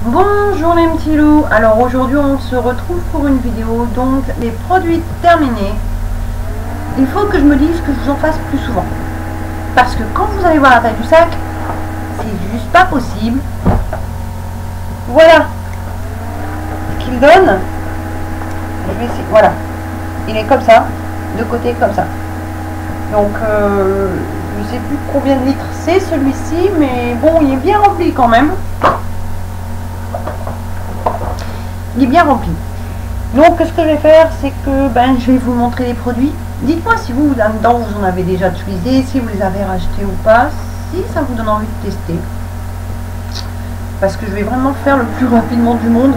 Bonjour les petits loups. Alors aujourd'hui on se retrouve pour une vidéo, donc les produits terminés. Il faut que je me dise que je vous en fasse plus souvent, parce que quand vous allez voir la taille du sac, c'est juste pas possible. Voilà ce qu'il donne. Je vais essayer. Voilà, il est comme ça, de côté comme ça. Donc je sais plus combien de litres c'est celui-ci, mais bon, il est bien rempli quand même. Il est bien rempli. Donc ce que je vais faire, c'est que je vais vous montrer les produits. Dites-moi si vous, là-dedans, vous en avez déjà utilisé, si vous les avez rachetés ou pas, si ça vous donne envie de tester. Parce que je vais vraiment faire le plus rapidement du monde.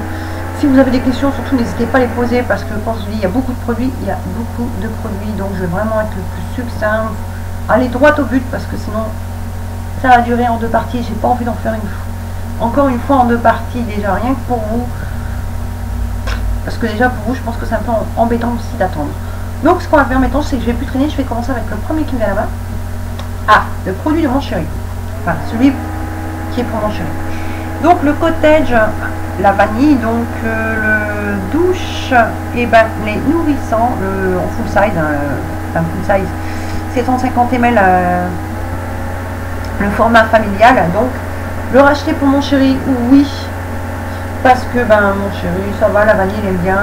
Si vous avez des questions, surtout n'hésitez pas à les poser, parce que quand je dis il y a beaucoup de produits, il y a beaucoup de produits. Donc je vais vraiment être le plus succinct, aller droit au but, parce que sinon ça va durer en deux parties. J'ai pas envie d'en faire encore une fois en deux parties, déjà rien que pour vous. Parce que déjà pour vous, je pense que c'est un peu embêtant aussi d'attendre. Donc ce qu'on va faire maintenant, c'est que je vais plus traîner. Je vais commencer avec le premier qui me vient là-bas. Ah, le produit de mon chéri. Enfin, celui qui est pour mon chéri. Donc le cottage, la vanille, donc le douche, et les nourrissants, en full size, enfin full size, 750 ml, le format familial. Donc le racheter pour mon chéri, oui. Parce que mon chéri, ça va, la vanille il aime bien,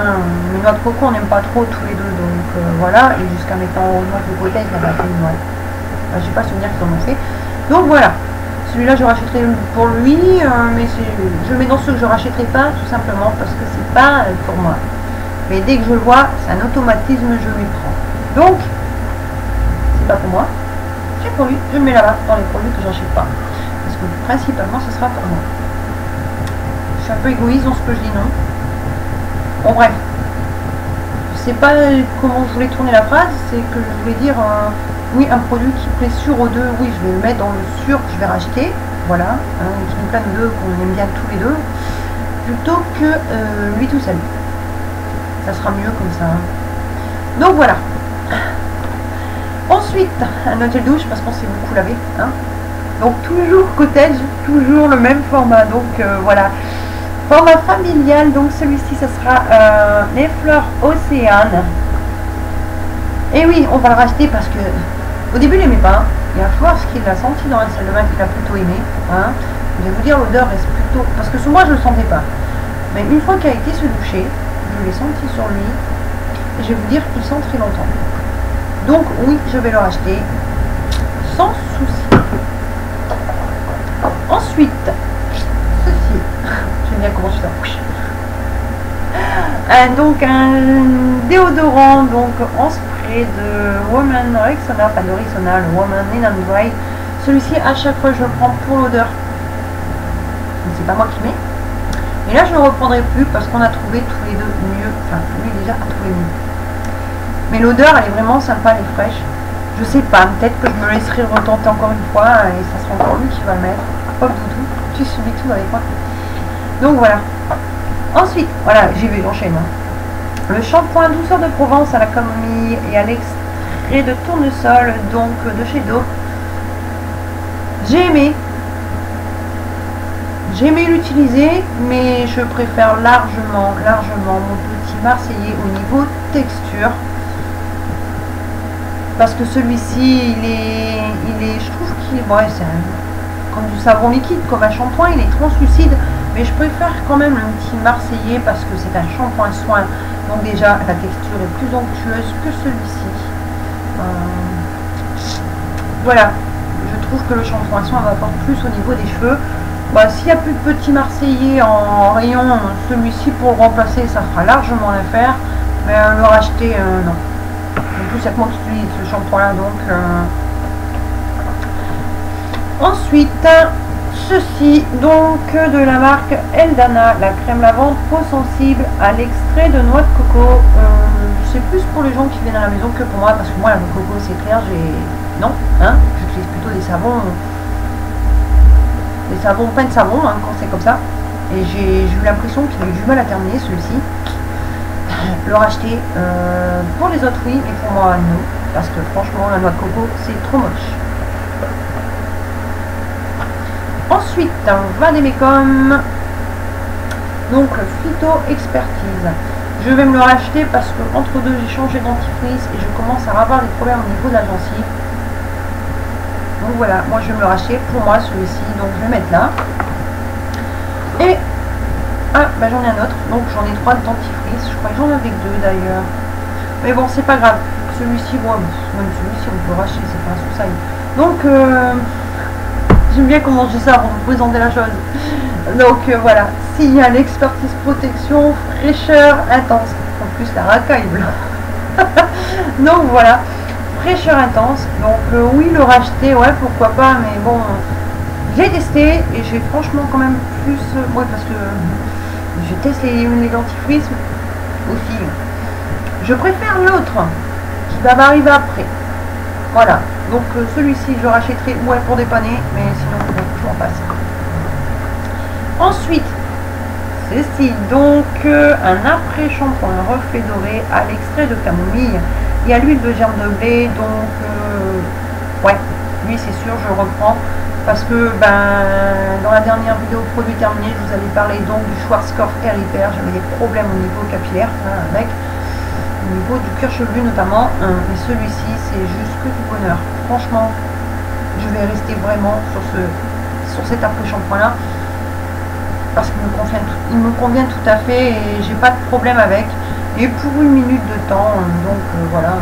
mais noix de coco on n'aime pas trop tous les deux, donc voilà, et jusqu'à maintenant heureusement que le cottage il n'a pas fait une noix. Je n'ai pas souvenir qu'ils en ont fait. Donc voilà, celui-là je rachèterai pour lui, mais je le mets dans ceux que je rachèterai pas, tout simplement parce que c'est pas pour moi. Mais dès que je le vois, c'est un automatisme, je lui prends. Donc, c'est pas pour moi, c'est pour lui, je le mets là-bas dans les produits que j'achète pas. Parce que principalement ce sera pour moi. Je suis un peu égoïste dans ce que je dis, non? Bon bref, je sais pas comment je voulais tourner la phrase, c'est que je voulais dire oui, un produit qui plaît sûr aux deux, oui je vais le mettre dans le sûr que je vais racheter, voilà, qui nous plaît nous deux, qu'on aime bien tous les deux, plutôt que lui tout seul. Ça sera mieux comme ça. Donc voilà. Ensuite, un gel douche parce qu'on s'est beaucoup lavé, hein. Donc toujours cottage, toujours le même format, donc voilà. Format familial, donc celui-ci, ce sera les fleurs Océane. Et oui, on va le racheter parce que au début, il n'aimait pas. Il va falloir ce qu'il a senti dans la salle de bain qu'il a plutôt aimé. Hein. Je vais vous dire, l'odeur reste plutôt... Parce que sur moi, je ne le sentais pas. Mais une fois qu'il a été se doucher, je l'ai senti sur lui. Et je vais vous dire qu'il sent très longtemps. Donc oui, je vais le racheter sans souci. Ensuite, ceci. J'aime bien comment je fais ça. Donc un déodorant donc en spray de Woman Rexona, pas de Rexona, le Woman Linen Dry. Celui-ci à chaque fois je le prends pour l'odeur. C'est pas moi qui mets. Et là je ne le reprendrai plus parce qu'on a trouvé tous les deux mieux. Enfin lui déjà a trouvé mieux. Mais l'odeur elle est vraiment sympa, elle est fraîche. Je sais pas, peut-être que je me laisserai retenter encore une fois et ça sera encore lui qui va le mettre. Hop doudou, tu subis tout avec moi. Donc voilà. Ensuite, voilà, j'y vais, j'enchaîne. Le shampoing douceur de Provence à la camomille et à l'extrait de tournesol, donc de chez Dove. J'ai aimé l'utiliser, mais je préfère largement mon petit Marseillais au niveau texture. Parce que celui-ci, je trouve qu'il est, ouais, c'est comme du savon liquide, comme un shampoing, il est translucide. Mais je préfère quand même le petit Marseillais parce que c'est un shampoing soin. Donc déjà, la texture est plus onctueuse que celui-ci. Voilà, je trouve que le shampoing soin va apporter plus au niveau des cheveux. S'il n'y a plus de petit Marseillais en rayon, celui-ci pour le remplacer, ça fera largement l'affaire. Mais le racheter, non. En plus, c'est moi qui utilise ce shampoing-là, donc... Ensuite, ceci, donc, de la marque Eldana, la crème lavande peau sensible à l'extrait de noix de coco. C'est plus pour les gens qui viennent à la maison que pour moi, parce que moi, la noix de coco, c'est clair, non, hein, j'utilise plutôt des savons plein de savon, hein, quand c'est comme ça. Et j'ai eu l'impression qu'il avait du mal à terminer, celui-ci. Le racheter, pour les autres, oui, mais pour moi, non, parce que franchement, la noix de coco, c'est trop moche. Ensuite, un Vademecum Donc Phyto Expertise. Je vais me le racheter parce que entre deux j'ai changé de dentifrice et je commence à avoir des problèmes au niveau de la gencive. Donc voilà, moi je vais me le racheter pour moi celui-ci, donc je vais mettre là. Et bah j'en ai un autre, donc j'en ai 3 de dentifrice, je crois que j'en avais 2 d'ailleurs. Mais bon, c'est pas grave, celui-ci, bon, même celui-ci on peut le racheter, c'est pas un souci. Donc j'aime bien comment je dis ça avant de vous présenter la chose. Donc voilà, s'il y a l'expertise protection, fraîcheur intense, en plus la racaille. Donc voilà, fraîcheur intense. Donc oui, le racheter, ouais, pourquoi pas, mais bon, j'ai testé et j'ai franchement quand même plus, ouais, parce que je teste les dentifrices aussi. Je préfère l'autre qui va m'arriver après. Voilà, donc celui-ci je rachèterai, ouais, pour dépanner, mais sinon bon, je m'en passe. Ensuite, ceci, donc un après-shampoing reflet doré à l'extrait de camomille et à l'huile de germe de blé. Donc ouais, lui c'est sûr, je le reprends parce que dans la dernière vidéo produit terminé, je vous avais parlé donc du Schwarzkopf Hair Repair. J'avais des problèmes au niveau capillaire avec, au niveau du cuir chevelu notamment, et celui-ci c'est juste que du bonheur. Franchement, je vais rester vraiment sur cet après-shampoing là parce qu'il me convient tout à fait et j'ai pas de problème avec, et pour 1 minute de temps, donc voilà.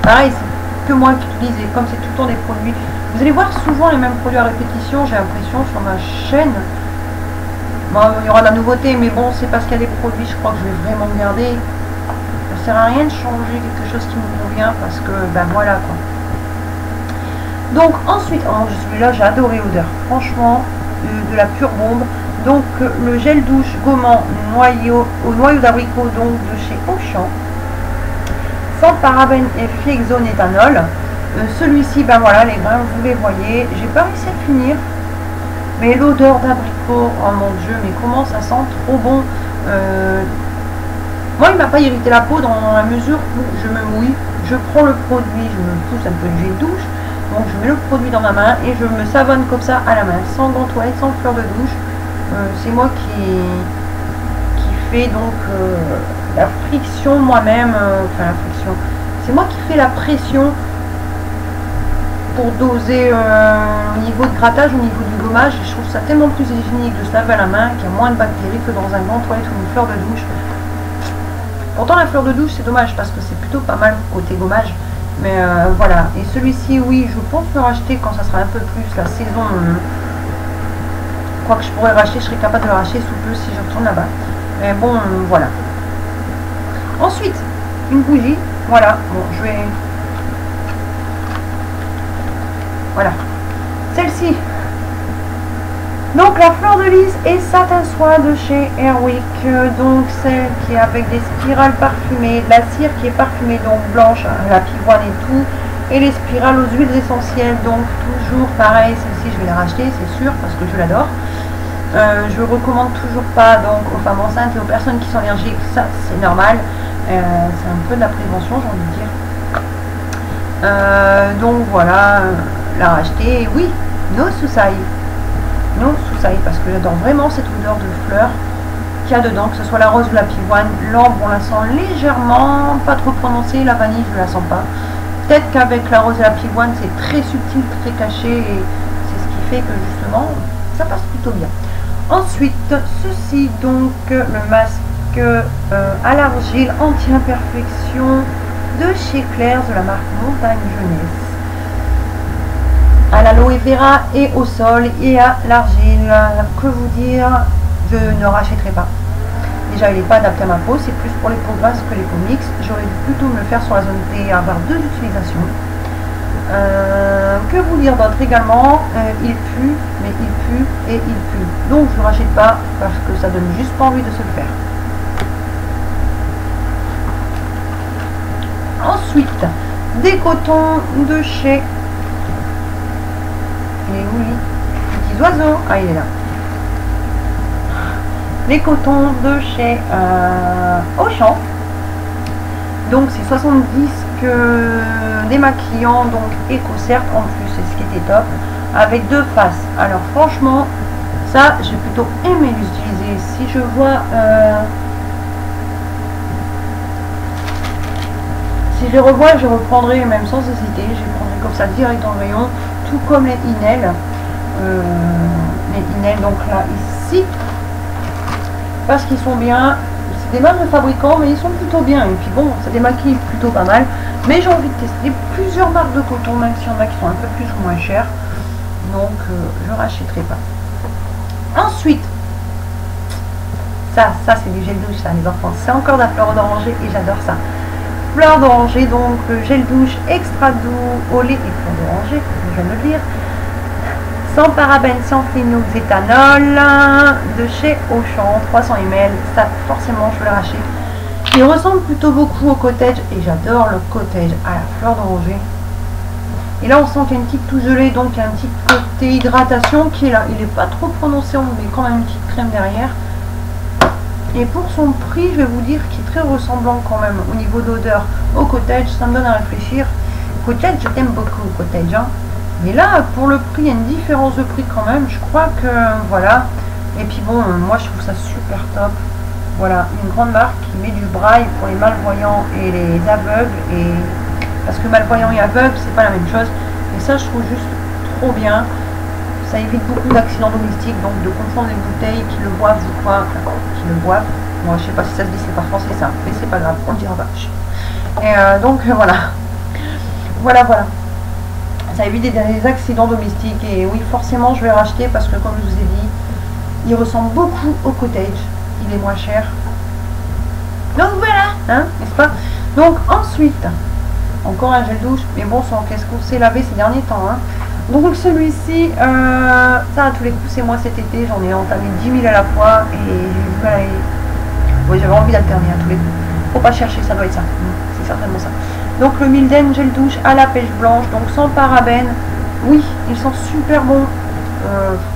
Pareil, c'est que moi qui utilise, et comme c'est tout le temps des produits, vous allez voir souvent les mêmes produits à répétition, j'ai l'impression, sur ma chaîne. Bon, il y aura de la nouveauté, mais bon, c'est parce qu'il y a des produits, je crois que je vais vraiment garder. Ça ne sert à rien de changer quelque chose qui me convient, parce que voilà quoi. Donc ensuite, celui-là j'ai adoré l'odeur, franchement, de la pure bombe. Donc le gel douche gommant au noyau d'abricot, donc de chez Auchan, sans parabènes et fluexone éthanol. Celui-ci, voilà, les grains, vous les voyez, j'ai pas réussi à finir, mais l'odeur d'abricot, oh mon dieu, mais comment ça sent trop bon. Moi il m'a pas irrité la peau dans la mesure où je me mouille, je prends le produit, je me pousse un peu de gel douche, donc je mets le produit dans ma main et je me savonne comme ça à la main, sans gants toilette, sans fleur de douche. C'est moi qui fais donc la friction moi-même, enfin la friction, c'est moi qui fais la pression pour doser au niveau de grattage, au niveau du gommage. Je trouve ça tellement plus hygiénique de se laver à la main, qu'il y a moins de bactéries que dans un gant toilette ou une fleur de douche. Pourtant la fleur de douche c'est dommage parce que c'est plutôt pas mal côté gommage, mais voilà. Et celui-ci, oui, je pense le racheter quand ça sera un peu plus la saison. Je crois que je pourrais racheter, je serais capable de le racheter sous peu si je retourne là-bas. Mais bon, voilà. Ensuite, une bougie. Voilà, bon, je vais... Voilà. Celle-ci. Donc, la fleur de lys et satin soie de chez Airwick. Donc, celle qui est avec des spirales parfumées, de la cire qui est parfumée, donc blanche, la pivoine et tout. Et les spirales aux huiles essentielles, donc toujours pareil, celle-ci je vais la racheter, c'est sûr, parce que je l'adore. Je recommande toujours pas donc aux femmes enceintes et aux personnes qui sont allergiques, ça c'est normal, c'est un peu de la prévention, j'ai envie de dire. Donc voilà, la racheter, oui, no Susai, parce que j'adore vraiment cette odeur de fleurs qu'il y a dedans, que ce soit la rose ou la pivoine. L'ambre on la sent légèrement, pas trop prononcée, la vanille je la sens pas. Peut-être qu'avec la rose et la pivoine c'est très subtil, très caché, et c'est ce qui fait que justement ça passe plutôt bien. Ensuite, ceci donc, le masque à l'argile anti-imperfection de chez Claire's de la marque Montagne Jeunesse. À l'aloe vera et au sol et à l'argile. Que vous dire, je ne rachèterai pas. Déjà, il n'est pas adapté à ma peau, c'est plus pour les peaux grasses que les peaux mixtes. J'aurais dû plutôt me le faire sur la zone T et avoir 2 utilisations. Que vous dire d'autre également, il pue, mais il pue et il pue. Donc je ne rachète pas parce que ça donne juste pas envie de se le faire. Ensuite, des cotons de chez... Et oui, petits oiseaux. Ah, il est là. Les cotons de chez Auchan. Donc c'est 70 démaquillants, donc EcoCert en plus, c'est ce qui était top, avec 2 faces. Alors franchement, Ça, j'ai plutôt aimé l'utiliser. Si je vois... si je les revois, je reprendrai même sans hésiter. Je les prendrai comme ça direct dans le rayon. Tout comme les Inel. Les Inel, donc là, ici. Parce qu'ils sont bien. C'est des marques de fabricants, mais ils sont plutôt bien. Et puis bon, ça démaquille plutôt pas mal. Mais j'ai envie de tester plusieurs marques de coton, même s'il y en a qui sont un peu plus ou moins chères. Donc, je rachèterai pas. Ensuite, ça c'est du gel douche, ça, les enfants. C'est encore de la fleur d'oranger et j'adore ça. Fleur d'oranger, donc le gel douche extra doux au lait et fleur d'oranger, je viens de le dire. Sans parabènes, sans phénoxéthanol, de chez Auchan, 300 ml. Ça, forcément, je vais le racheter. Il ressemble plutôt beaucoup au cottage et j'adore le cottage à la fleur d'oranger. Et là, on sent qu'il y a une petite touche de lait, donc il y a un petit côté hydratation qui est là. Il n'est pas trop prononcé, on met quand même une petite crème derrière. Et pour son prix, je vais vous dire qu'il est très ressemblant quand même au niveau d'odeur au cottage. Ça me donne à réfléchir. Cottage, je t'aime beaucoup, cottage. Hein. Mais là, pour le prix, il y a une différence de prix quand même. Je crois que, voilà. Et puis bon, moi, je trouve ça super top. Voilà, une grande marque qui met du braille pour les malvoyants et les aveugles. Et parce que malvoyants et aveugles, c'est pas la même chose. Et ça, je trouve juste trop bien. Ça évite beaucoup d'accidents domestiques, donc de confondre les bouteilles qui le boivent ou quoi, qui le boivent. Moi, je sais pas si ça se dit, c'est pas français ça, mais c'est pas grave, on le dira pas. Et donc voilà. Voilà. Ça évite des accidents domestiques. Et oui, forcément, je vais racheter parce que, comme je vous ai dit, il ressemble beaucoup au cottage. Il est moins cher. Donc voilà, hein, n'est-ce pas? Donc ensuite, encore un gel douche, mais bon sang, qu'est-ce qu'on s'est lavé ces derniers temps, hein. Donc celui-ci, ça à tous les coups, c'est moi cet été, j'en ai entamé 10 000 à la fois et oui, j'avais envie d'alterner à tous les coups. Faut pas chercher, ça doit être ça, c'est certainement ça. Donc le Milden gel douche à la pêche blanche, donc sans parabènes. Oui, ils sont super bons.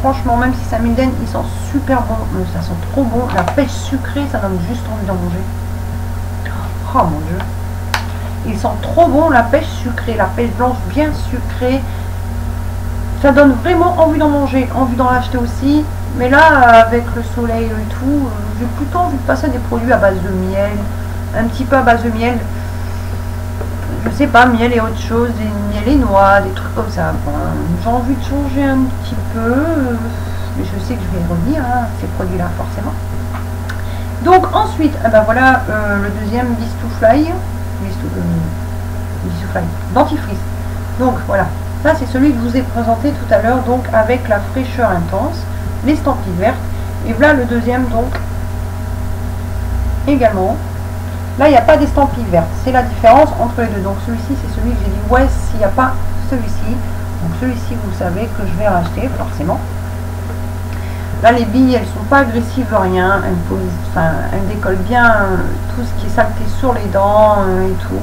Franchement, même si c'est un Milden, ils sont super bons. Ça sent trop bon. La pêche sucrée, ça donne juste envie d'en manger. Oh mon dieu. Ils sont trop bons, la pêche sucrée, la pêche blanche bien sucrée. Ça donne vraiment envie d'en manger, envie d'en acheter aussi. Mais là, avec le soleil et tout, j'ai plutôt envie de passer à des produits à base de miel. Un petit peu à base de miel. Je sais pas, miel et autre chose, des miel et noix, des trucs comme ça. Bon, j'ai envie de changer un petit peu. Mais je sais que je vais y revenir, hein, ces produits-là, forcément. Donc ensuite, ben voilà, le deuxième Beast2Fly. Beast2Fly, dentifrice. Donc voilà. Ça, c'est celui que je vous ai présenté tout à l'heure, donc avec la fraîcheur intense, l'estampille verte. Et voilà le deuxième, donc, également. Là, il n'y a pas d'estampille verte. C'est la différence entre les deux. Donc, celui-ci, c'est celui que j'ai dit, ouais, s'il n'y a pas celui-ci. Donc, celui-ci, vous savez que je vais racheter, forcément. Là, les billes, elles ne sont pas agressives, rien. Elles décollent bien tout ce qui est saleté sur les dents et tout.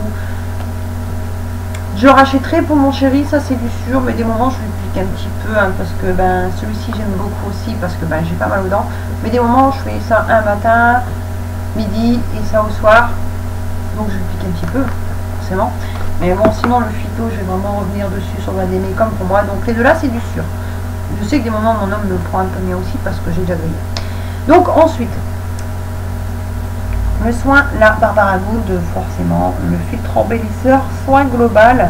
Je le rachèterai pour mon chéri, ça c'est du sûr, mais des moments je lui pique un petit peu, hein, parce que ben celui-ci j'aime beaucoup aussi, parce que ben j'ai pas mal aux dents. Mais des moments je fais ça un matin, midi et ça au soir, donc je lui pique un petit peu, forcément. Mais bon, sinon le phyto, je vais vraiment revenir dessus sur la démé comme pour moi. Donc les deux là c'est du sûr. Je sais que des moments mon homme me prend un peu mieux aussi parce que j'ai déjà grillé. Donc ensuite, le soin, la Barbara Gould, forcément, le filtre embellisseur, soin global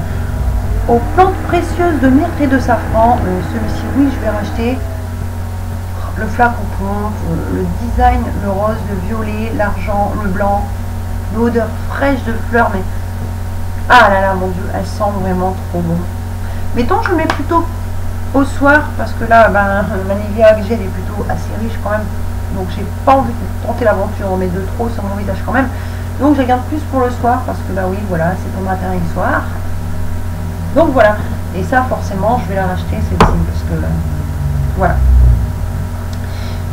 aux plantes précieuses de myrte et de safran. Celui-ci, oui, je vais racheter. Le flacon, le design, le rose, le violet, l'argent, le blanc, l'odeur fraîche de fleurs, mais ah là là, mon dieu, elle sent vraiment trop bon. Mettons, je le mets plutôt au soir parce que là, ben, ma Nivea Gel est plutôt assez riche quand même. Donc j'ai pas envie de tenter l'aventure, on met de trop sur mon visage quand même. Donc je regarde plus pour le soir parce que bah oui voilà, c'est pour matin et soir. Donc voilà. Et ça forcément je vais la racheter celle-ci parce que voilà.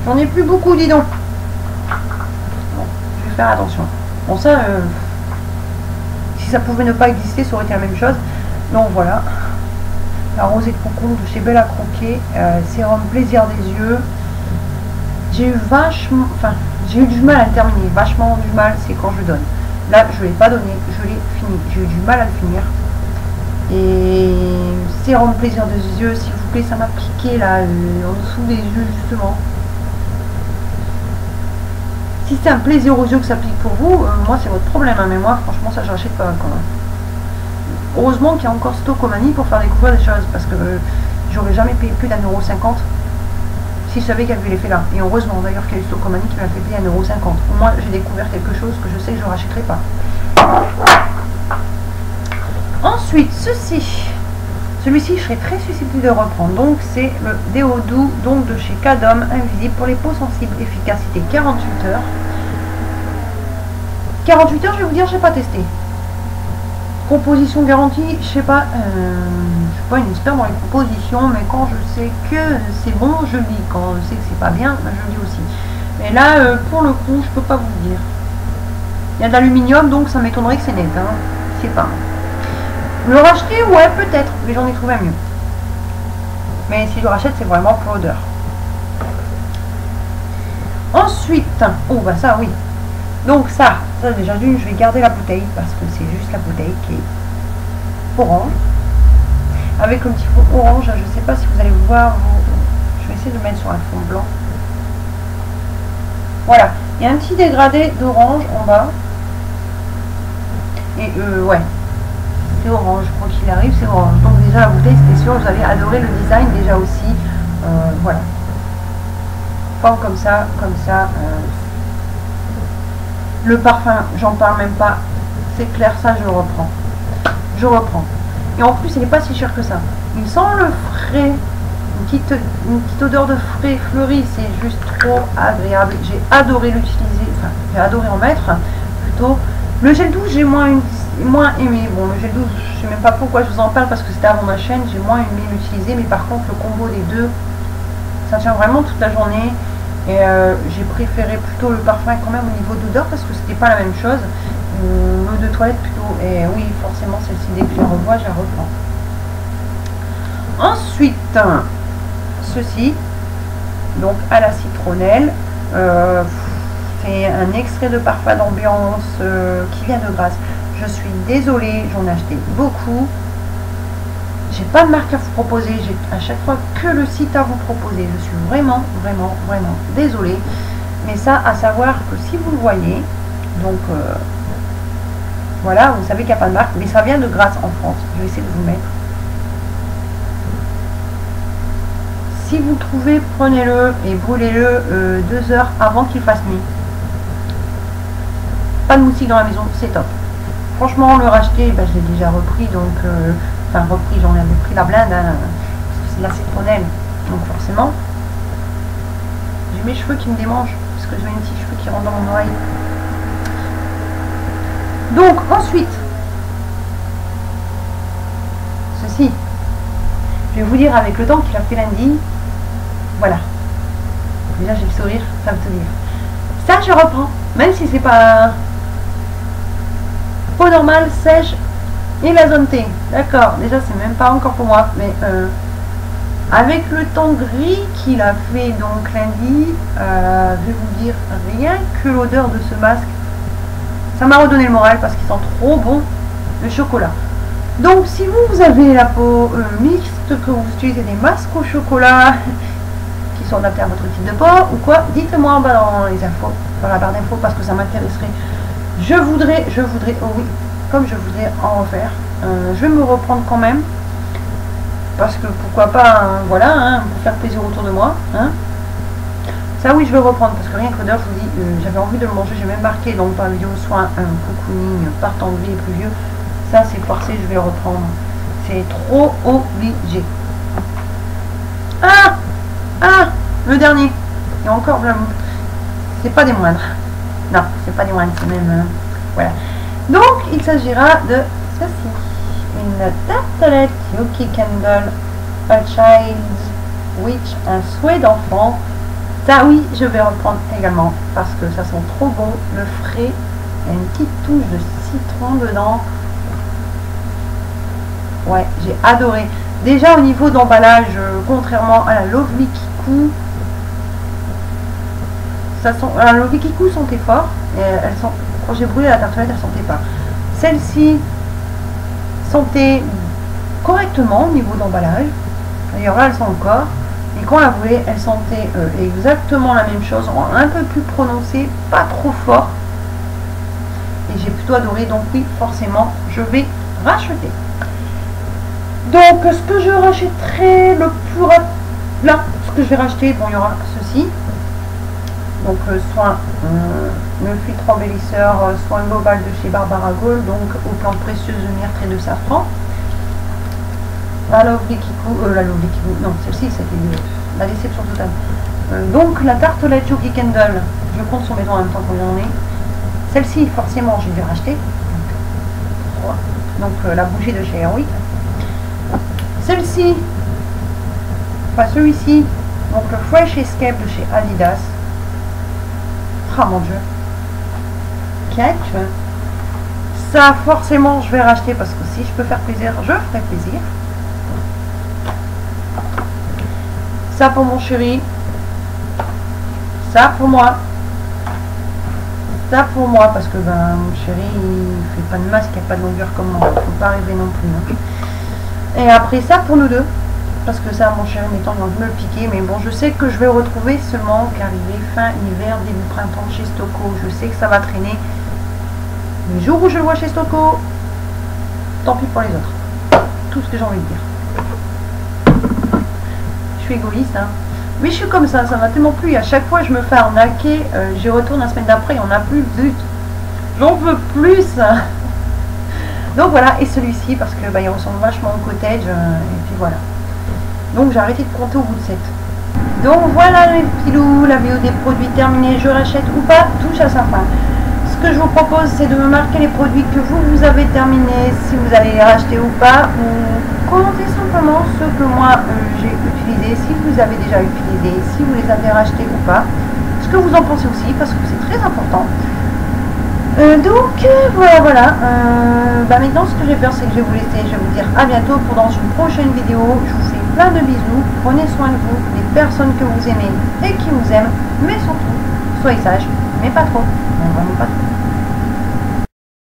J'en ai plus beaucoup, dis donc. Bon, je vais faire attention. Bon ça si ça pouvait ne pas exister, ça aurait été la même chose. Donc voilà. La rosée de concombre de chez Belle à Croquer, sérum plaisir des yeux. J'ai eu du mal à le terminer, vachement du mal, c'est quand je donne. Là, je ne l'ai pas donné, je l'ai fini. J'ai eu du mal à le finir. Et sérum plaisir des yeux, s'il vous plaît, ça m'a piqué là, en dessous des yeux justement. Si c'est un plaisir aux yeux que ça pique pour vous, moi c'est votre problème, hein, mais moi franchement ça je rachète pas quand même. Heureusement qu'il y a encore Stocomanie pour faire découvrir des choses, parce que j'aurais jamais payé plus d'1,50 € si je savais qu'il y avait l'effet là. Et heureusement d'ailleurs qu'il y a eu Stocomanie qui m'a fait payer 1,50 €. Au moins j'ai découvert quelque chose que je sais que je ne rachèterai pas. Ensuite, celui-ci je serais très susceptible de reprendre. Donc c'est le déo doux donc de chez Cadom, invisible pour les peaux sensibles, efficacité 48 heures. 48 heures, je vais vous dire, j'ai pas testé. Composition garantie, je sais pas, je suis pas une expert dans les compositions, mais quand je sais que c'est bon, je le dis. Quand je sais que c'est pas bien, ben je le dis aussi. Mais là, pour le coup, je peux pas vous le dire. Il y a de l'aluminium, donc ça m'étonnerait que c'est net, hein. C'est pas. Le racheter, ouais, peut-être, mais j'en ai trouvé un mieux. Mais si je le rachète, c'est vraiment pour l'odeur. Ensuite, oh bah ça oui. Donc ça déjà d'une, je vais garder la bouteille parce que c'est juste la bouteille qui est orange. Avec le petit fond orange, je ne sais pas si vous allez voir, je vais essayer de le mettre sur un fond blanc. Voilà, il y a un petit dégradé d'orange en bas. Et ouais, c'est orange, je crois qu'il arrive, c'est orange. Donc déjà la bouteille, c'était sûr, vous allez adorer le design déjà aussi. Voilà. Forme comme ça, le parfum, j'en parle même pas. C'est clair, ça je reprends. Je reprends. Et en plus, il n'est pas si cher que ça. Il sent le frais. Une petite odeur de frais fleuri. C'est juste trop agréable. J'ai adoré l'utiliser. Enfin, j'ai adoré en mettre. Plutôt. Le gel douche, j'ai moins aimé. Bon, le gel douche, je sais même pas pourquoi je vous en parle parce que c'était avant ma chaîne. J'ai moins aimé l'utiliser. Mais par contre, le combo des deux, ça tient vraiment toute la journée. Et j'ai préféré plutôt le parfum quand même au niveau d'odeur parce que c'était pas la même chose. L'eau de toilette plutôt. Et oui, forcément, celle-ci, dès que je la revois, je la reprends. Ensuite, ceci, donc à la citronnelle. C'est un extrait de parfum d'ambiance qui vient de Grasse. Je suis désolée, j'en ai acheté beaucoup. J'ai pas de marque à vous proposer, j'ai à chaque fois que le site à vous proposer. Je suis vraiment désolée. Mais ça, à savoir que si vous le voyez, donc voilà, vous savez qu'il n'y a pas de marque, mais ça vient de Grasse en France. Je vais essayer de vous mettre. Si vous le trouvez, prenez-le et brûlez-le 2 heures avant qu'il fasse nuit. Pas de moustiques dans la maison, c'est top. Franchement, le racheter, ben, je l'ai déjà repris, donc enfin repris, j'en avais pris la blinde, hein, parce que c'est de la citronnelle, donc forcément. J'ai mes cheveux qui me démangent, parce que j'ai mes petits cheveux qui rentrent dans mon oreille. Donc ensuite, ceci, je vais vous dire avec le temps qu'il a fait lundi, voilà. Déjà j'ai le sourire, ça veut tout dire. Ça je reprends, même si c'est pas peau normale, sèche et la zone T. D'accord, déjà c'est même pas encore pour moi, mais avec le temps gris qu'il a fait donc lundi, je vais vous dire, rien que l'odeur de ce masque, ça m'a redonné le moral parce qu'il sent trop bon le chocolat. Donc si vous avez la peau mixte, que vous utilisez des masques au chocolat qui sont adaptés à votre type de peau ou quoi, dites-moi en bas dans les infos, dans la barre d'infos, parce que ça m'intéresserait. Je voudrais, oh oui, comme je voudrais en refaire. Je vais me reprendre quand même, parce que pourquoi pas, hein, voilà, hein, pour faire plaisir autour de moi. Hein. Ça oui, je vais reprendre, parce que rien que l'odeur, je vous dis, j'avais envie de le manger, j'ai même marqué donc par la vidéo soit un cocooning partant de vie et plus vieux. Ça c'est forcé, je vais le reprendre. C'est trop obligé. Ah, le dernier. Il y a encore de c'est pas des moindres. Non, c'est pas des moindres, c'est même... voilà. Donc, il s'agira de ceci. Une tartelette Yuki Candle, A Child's Witch, un souhait d'enfant. Ça, oui, je vais reprendre également, parce que ça sent trop bon. Le frais, il y a une petite touche de citron dedans. Ouais, j'ai adoré. Déjà, au niveau d'emballage, contrairement à la Lovely Kiku, ça sent, la Lovely Kiku sentait fort. Et elles sont, quand j'ai brûlé la tartelette, elle sentait pas. Celle-ci sentait correctement au niveau d'emballage. D'ailleurs là elles sont encore. Et quand on la voulait, elle sentait exactement la même chose, un peu plus prononcée, pas trop fort. Et j'ai plutôt adoré, donc oui, forcément, je vais racheter. Donc, ce que je rachèterai le plus rapide, là, ce que je vais racheter, bon, il y aura ceci. Donc, soit le filtre embellisseur, soit un global de chez Barbara Gold, donc aux plantes précieuses de myrte et de safran. La Lovely Kikou, non, celle-ci, c'était la déception totale. Donc, la tartelette Jockey Candle, je compte sur mes doigts en même temps qu'on en est. Celle-ci, forcément, j'ai dû racheter. Donc, la bougie de chez Airwick. Celle-ci, enfin celui-ci, donc le Fresh Escape de chez Adidas. Ah mon dieu. Catch. Ça, forcément, je vais racheter parce que si je peux faire plaisir, je ferai plaisir. Ça pour mon chéri. Ça pour moi. Ça pour moi parce que ben mon chéri il fait pas de masque, il n'y a pas de longueur comme moi. Faut pas arriver non plus. Hein. Et après ça pour nous deux. Parce que ça mon chéri m'étant envie de me le piquer. Mais bon je sais que je vais retrouver seulement qu'arriver fin hiver, début printemps chez Stocco. Je sais que ça va traîner. Les jours où je le vois chez Stocco, tant pis pour les autres. Tout ce que j'ai envie de dire. Je suis égoïste hein. Oui, je suis comme ça m'a tellement plu. À chaque fois, je me fais arnaquer. J'y retourne la semaine d'après, on n'a plus le but. J'en veux plus. Donc voilà, et celui-ci, parce que bah, il ressemble vachement au cottage. Et puis voilà. Donc j'ai arrêté de compter au bout de 7. Donc voilà les petits loups, la vidéo des produits terminée. Je rachète ou pas, touche à sa fin. Ce que je vous propose, c'est de me marquer les produits que vous avez terminés, si vous allez les racheter ou pas, ou commentez simplement ceux que moi j'ai utilisés, si vous avez déjà utilisé, si vous les avez rachetés ou pas, ce que vous en pensez aussi, parce que c'est très important. Voilà. Bah maintenant, ce que j'ai peur, c'est que je vais vous laisser, je vais vous dire à bientôt pour dans une prochaine vidéo. Je vous fais plein de bisous, prenez soin de vous, des personnes que vous aimez et qui vous aiment, mais surtout, soyez sages, mais pas trop, vraiment pas trop.